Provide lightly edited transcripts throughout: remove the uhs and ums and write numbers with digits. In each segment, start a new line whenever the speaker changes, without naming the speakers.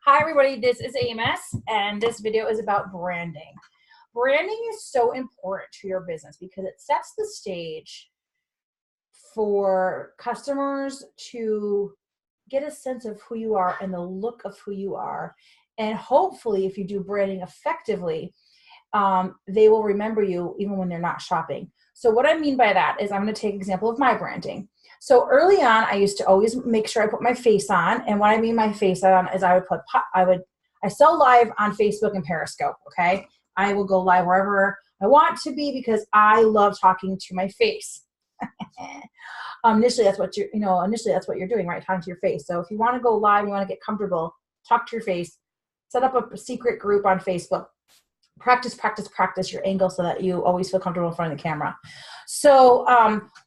Hi everybody, this is AMS and this video is about branding. Branding is so important to your business because it sets the stage for customers to get a sense of who you are and the look of who you are. And hopefully if you do branding effectively, they will remember you even when they're not shopping. So what I mean by that is I'm going to take an example of my branding. So early on, I used to always make sure I put my face on. And what I mean my face on is I sell live on Facebook and Periscope, okay? I will go live wherever I want to be because I love talking to my face. Initially that's what you're doing, right? Talking to your face. So if you want to go live, you want to get comfortable, talk to your face, set up a secret group on Facebook. Practice your angle so that you always feel comfortable in front of the camera. So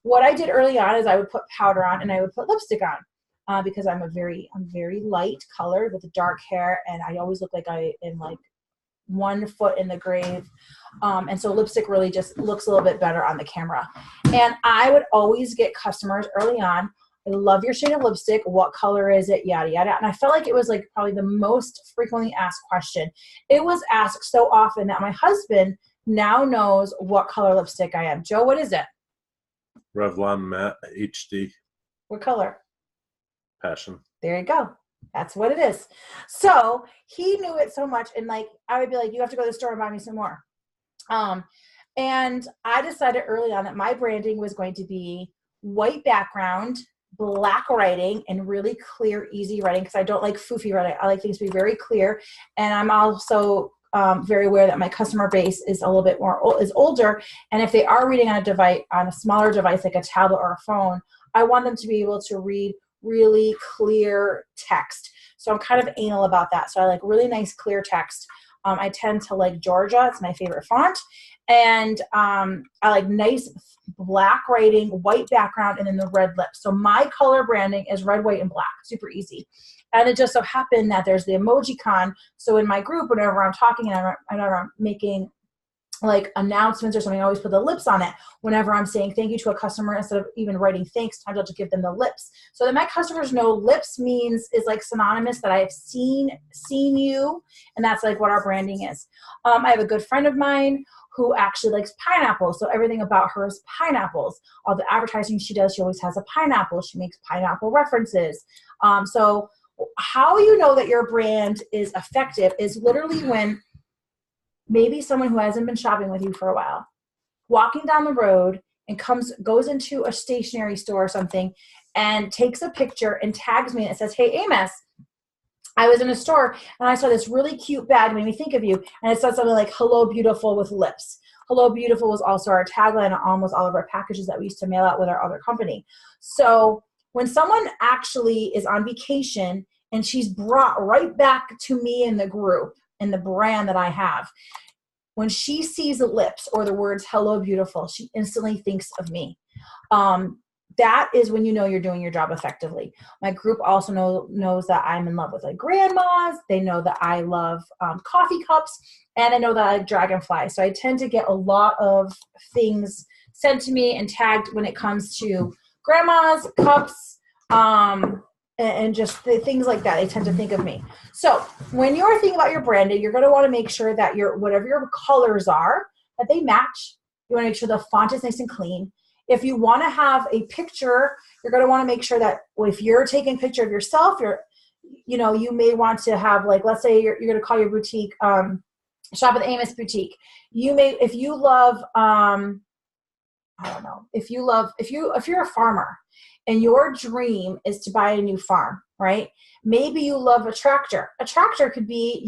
what I did early on is I would put powder on and I would put lipstick on because I'm very light colored with dark hair, and I always look like I am like 1 foot in the grave. And so lipstick really just looks a little bit better on the camera. And I would always get customers early on, I love your shade of lipstick. What color is it? Yada, yada. And I felt like it was like probably the most frequently asked question. It was asked so often that my husband now knows what color lipstick I am. Joe, what is it?
Revlon Matte HD.
What color?
Passion.
There you go. That's what it is. So he knew it so much. And like, I would be like, you have to go to the store and buy me some more. And I decided early on that my branding was going to be white background, black writing, and really clear, easy writing, because I don't like foofy writing. I like things to be very clear. And I'm also very aware that my customer base is a little bit is older. And if they are reading on a device, on a smaller device like a tablet or a phone, I want them to be able to read really clear text. So I'm kind of anal about that. So I like really nice clear text. I tend to like Georgia. It's my favorite font. And I like nice black writing, white background, and then the red lips. So my color branding is red, white, and black. Super easy. And it just so happened that there's the EmojiCon. So in my group, whenever I'm talking and whenever I'm making like announcements or something, I always put the lips on it. Whenever I'm saying thank you to a customer, instead of even writing thanks, I'll just give them the lips. So that my customers know lips is like synonymous that I have seen you. And that's like what our branding is. I have a good friend of mine who actually likes pineapples. So everything about her is pineapples. All the advertising she does, she always has a pineapple. She makes pineapple references. So how you know that your brand is effective is literally when maybe someone who hasn't been shopping with you for a while, walking down the road and goes into a stationery store or something and takes a picture and tags me and it says, hey, Amos, I was in a store and I saw this really cute bag, made me think of you. And it said something like, hello, beautiful, with lips. Hello, beautiful was also our tagline on almost all of our packages that we used to mail out with our other company. So when someone actually is on vacation and she's brought right back to me in the group, and the brand that I have, when she sees the lips or the words hello beautiful, she instantly thinks of me. That is when you know you're doing your job effectively. My group also knows that I'm in love with like grandmas. They know that I love coffee cups, and I know that I like dragonflies. So I tend to get a lot of things sent to me and tagged when it comes to grandmas, cups, and just the things like that. They tend to think of me. So when you're thinking about your branding, you're going to want to make sure that whatever your colors are, that they match. You want to make sure the font is nice and clean. If you want to have a picture, you're going to want to make sure that if you're taking a picture of yourself, you may want to have, like, let's say you're going to call your boutique, Shop at the Amos Boutique. You may, if you love, I don't know, if you're a farmer, and your dream is to buy a new farm, right? Maybe you love a tractor. A tractor could be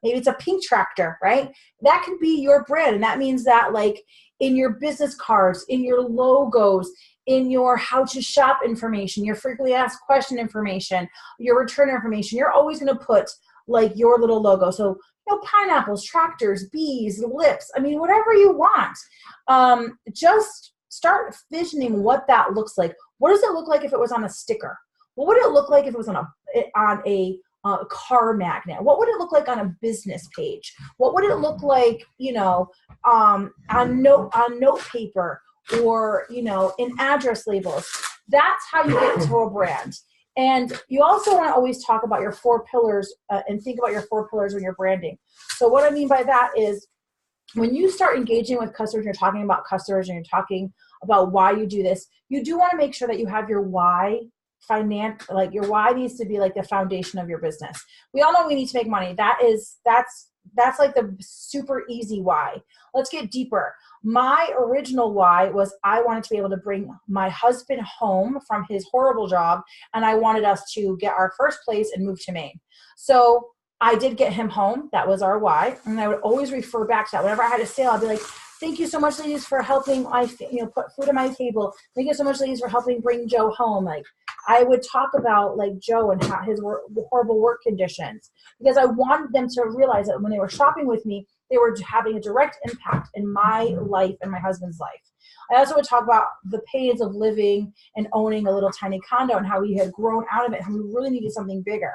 maybe it's a pink tractor, right? That could be your brand. And that means that like in your business cards, in your logos, in your how to shop information, your frequently asked question information, your return information, you're always going to put like your little logo. So, pineapples, tractors, bees, lips, whatever you want. Just start visioning what that looks like. What does it look like if it was on a sticker? What would it look like if it was on a car magnet? What would it look like on a business page? What would it look like, on note paper or, in address labels? That's how you get into a brand. And you also want to always talk about your 4 pillars and think about your 4 pillars when you're branding. So what I mean by that is when you start engaging with customers, you're talking about customers and you're talking about why you do this, you do want to make sure that you have your why like your why needs to be like the foundation of your business. We all know we need to make money. That's like the super easy why. Let's get deeper. My original why was I wanted to be able to bring my husband home from his horrible job, and I wanted us to get our first place and move to Maine. So I did get him home. That was our why. And I would always refer back to that. Whenever I had a sale, I'd be like, thank you so much, ladies, for helping put food on my table. Thank you so much, ladies, for helping bring Joe home. Like, I would talk about like Joe and how his horrible work conditions, because I wanted them to realize that when they were shopping with me, they were having a direct impact in my life and my husband's life. I also would talk about the pains of living and owning a little tiny condo and how we had grown out of it and we really needed something bigger.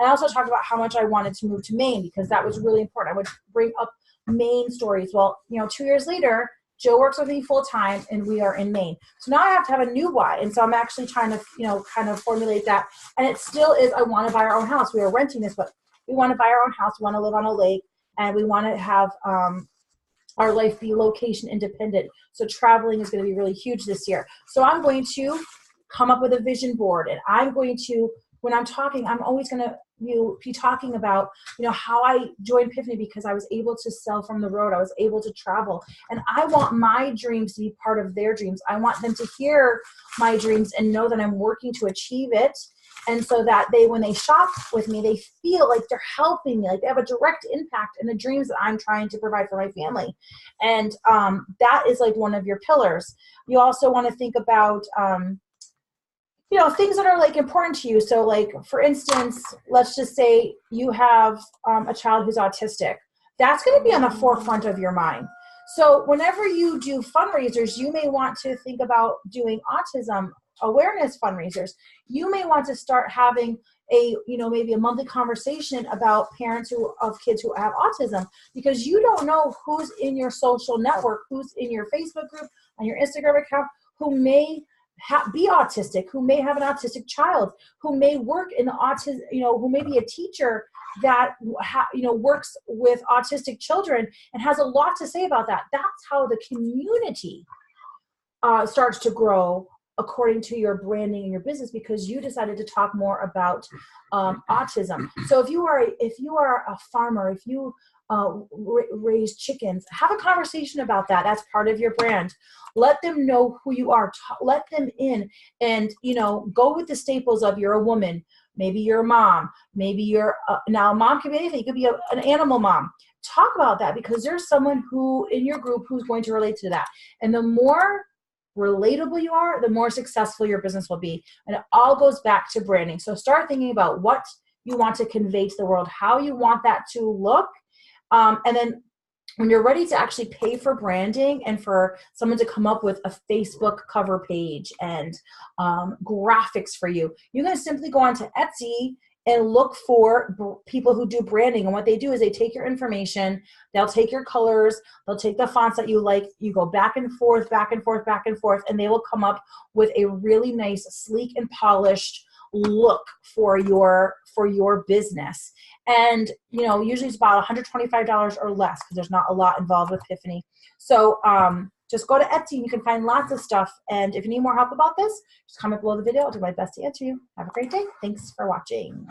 I also talked about how much I wanted to move to Maine because that was really important. I would bring up Maine stories. Well, 2 years later, Joe works with me full time and we are in Maine. So now I have to have a new why. And so I'm actually trying to, kind of formulate that. And it still is, I want to buy our own house. We are renting this, but we want to buy our own house. We want to live on a lake and we want to have our life be location independent. So traveling is going to be really huge this year. So I'm going to come up with a vision board, and I'm going to, when I'm talking, I'm always going to be talking about, how I joined Piffany because I was able to sell from the road. I was able to travel, and I want my dreams to be part of their dreams. I want them to hear my dreams and know that I'm working to achieve it. And so that when they shop with me, they feel like they're helping me, like they have a direct impact in the dreams that I'm trying to provide for my family. And that is like one of your pillars. You also want to think about, things that are like important to you. So like, for instance, let's just say you have a child who's autistic. That's going to be on the forefront of your mind. So whenever you do fundraisers, you may want to think about doing autism awareness fundraisers. You may want to start having maybe a monthly conversation about parents of kids who have autism, because you don't know who's in your social network, who's in your Facebook group, on your Instagram account, who may be autistic, who may have an autistic child, who may work in autism, who may be a teacher that works with autistic children and has a lot to say about that. That's how the community starts to grow according to your branding and your business, because you decided to talk more about autism. So if you are a farmer, if you raise chickens, have a conversation about that. That's part of your brand. Let them know who you are. Let them in, and go with the staples of you're a woman. Maybe you're a mom. Maybe you're now a mom can be anything. You could be an animal mom. Talk about that, because there's someone who in your group who's going to relate to that. And the more relatable you are, the more successful your business will be. And it all goes back to branding. So start thinking about what you want to convey to the world, how you want that to look. And then when you're ready to actually pay for branding and for someone to come up with a Facebook cover page and graphics for you, you're going to simply go onto Etsy and look for people who do branding. And what they do is they take your information, they'll take your colors, they'll take the fonts that you like, you go back and forth, and they will come up with a really nice, sleek and polished look for your business. And usually it's about $125 or less, because there's not a lot involved with Piffany. So just go to Etsy and you can find lots of stuff. And if you need more help about this, just comment below the video. I'll do my best to answer you. Have a great day. Thanks for watching.